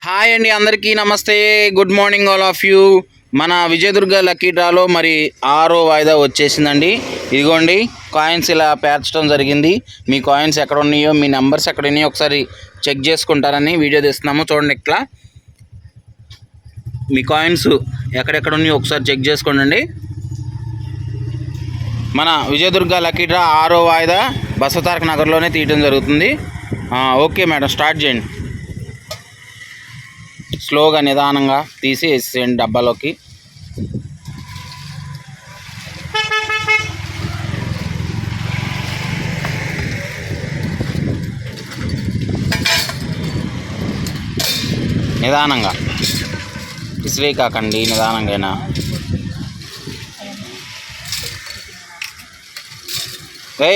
Hi అండి, అందరికీ నమస్తే. Good morning all of you. మన విజయదుర్గ లక్కీ డ్రాలో మరి 6వ వాయిదా వచ్చేసిందండి. ఇదిగోండి కాయిన్స్ ఇలా పేర్చడం జరిగింది. మీ కాయిన్స్ ఎక్కడ ఉన్నాయో, మీ నెంబర్స్ ఎక్కడ ఉన్నాయో ఒకసారి చెక్ చేసుకుంటారని వీడియో తీస్తున్నాము. చూడండి, ఇట్లా మీ కాయిన్స్ ఎక్కడెక్కడ ఉన్నాయో ఒకసారి చెక్ చేసుకోండి. మన విజయదుర్గ లక్కీ డ్రా 6వ వాయిదా బసవతారక నగర్లోనే తీయడం జరుగుతుంది. ఓకే మేడం, స్టార్ట్ చేయండి. స్లోగా నిదానంగా తీసి వేసేయండి డబ్బాలోకి. నిదానంగా ఇసిరే కాకండి, నిదానంగా. ఏ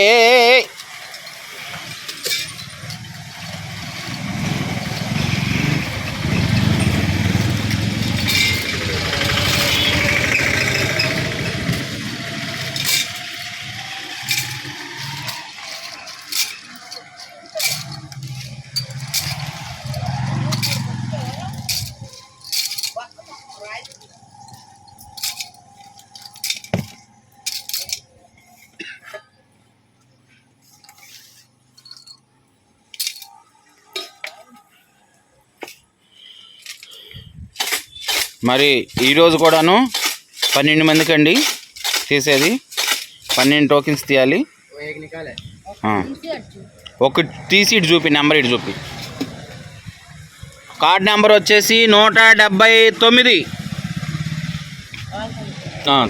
మరి ఈరోజు కూడాను 12 మందికి అండి తీసేది. 12 టోకెన్స్ తీయాలి. ఒకటి తీసి ఇటు చూపి, నెంబర్ ఇటు చూపి. కార్డ్ నెంబర్ వచ్చేసి 179.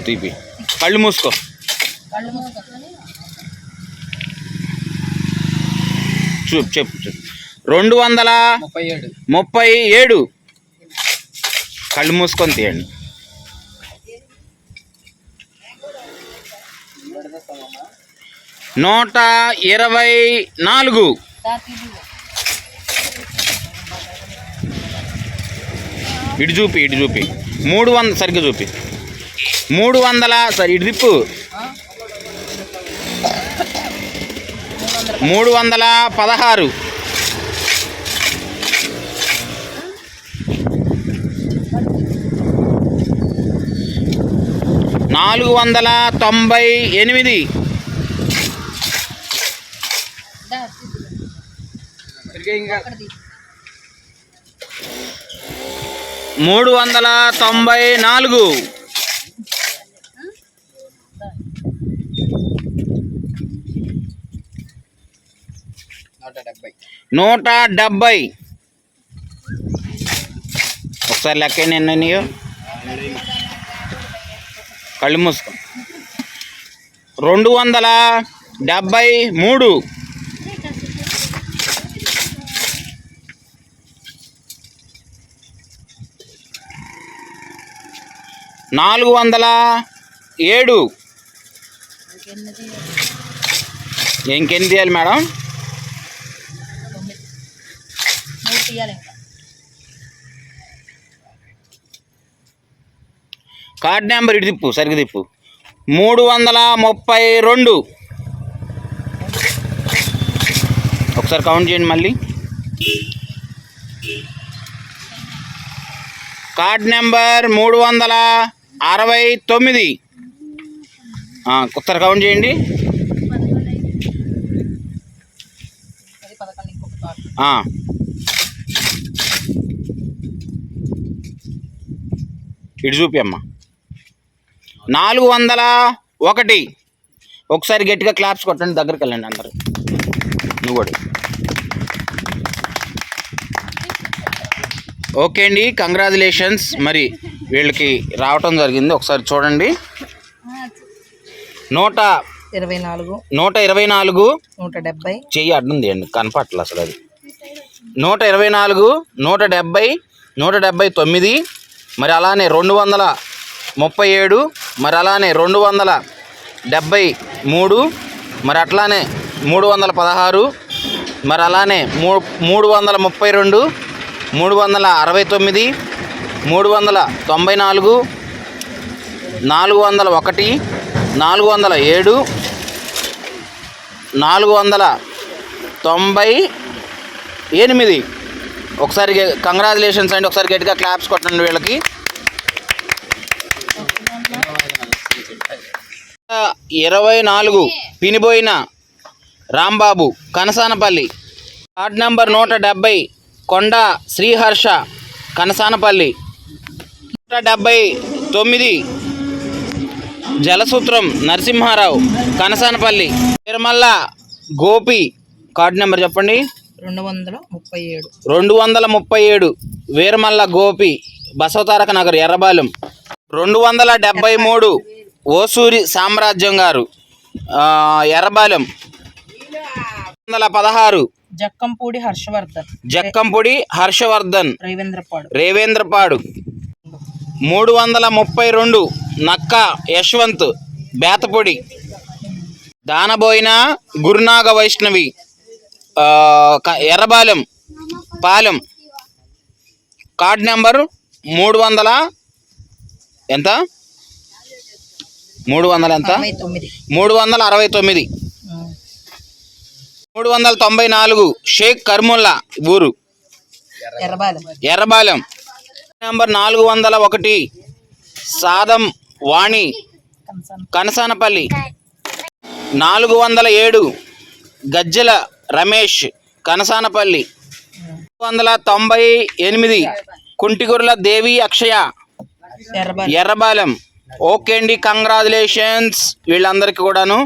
తీపి, కళ్ళు మూసుకో. చెప్పు 237. కళ్ళు మూసుకొని తీయండి. 124. ఇటు చూపి 300. సరిగ్గా చూపి 300. సరే ఇటు తిప్పు. 316. 498. 394. 170. ఒకసారి లెక్క ఎన్నయ్యో. కళ్ళు మూసుకో. 273. 407. ఇంకెన్ని తీయాలి మేడం? కార్డ్ నెంబర్ ఇటు తిప్పు, సరిగ్గా తిప్పు. 332. ఒకసారి కౌంట్ చేయండి మళ్ళీ. Card number 369. ఒకసారి కౌంట్ చేయండి. ఇటు చూపి అమ్మ. 401. ఒకసారి గట్టిగా క్లాప్స్ కొట్టండి, దగ్గరికి వెళ్ళండి అందరు. నువ్వు కూడా ఓకే అండి, కంగ్రాచులేషన్స్. మరి వీళ్ళకి రావటం జరిగింది. ఒకసారి చూడండి. 124. 170. చెయ్యి అడ్డుంది అండి, కనపట్ల అసలు అది. 124, 170, 179. మరి అలానే 237. మరి అలానే 273. మరి అట్లానే 316. మరి అలానే 332, 369, 394, 401, 407, 498. ఒకసారి కంగ్రాచులేషన్స్ అండి, ఒకసారి గట్టిగా క్లాప్స్ కొట్టండి వీళ్ళకి. 24 పినిబోయిన రాంబాబు కనసానపల్లి. వార్డ్ నెంబర్ 170 కొండ శ్రీహర్ష కనసానపల్లి. 179 జలసూత్రం నరసింహారావు కనసానపల్లి. తిరుమల గోపి కార్డు నెంబర్ చెప్పండి. 237 వీరమల్ల గోపి బసవతారక నగర్ ఎర్రబాలెం. 273 ఓసూరి సామ్రాజ్యం గారు ఎర్రబాలెం. 216 జక్కంపూడి హర్షవర్ధన్ రేవేంద్రపాడు. 332 నక్క యశ్వంత్ బేతపొడి. దానబోయిన గురునాగ వైష్ణవి ఎర్రబాలెం పాలెం. కార్డ్ నెంబర్ 300 ఎంత 369. 394 షేక్ కర్ముల్లా ఊరు ఎర్రబాలెం. నెంబర్ 401 సాదం వాణి కనసానపల్లి. 407 గజ్జల రమేష్ కనసానపల్లి. 498 కుంటిగుర్ల దేవి అక్షయ ఎర్రబాలెం. ఓకే అండి, కంగ్రాచులేషన్స్ వీళ్ళందరికీ కూడాను.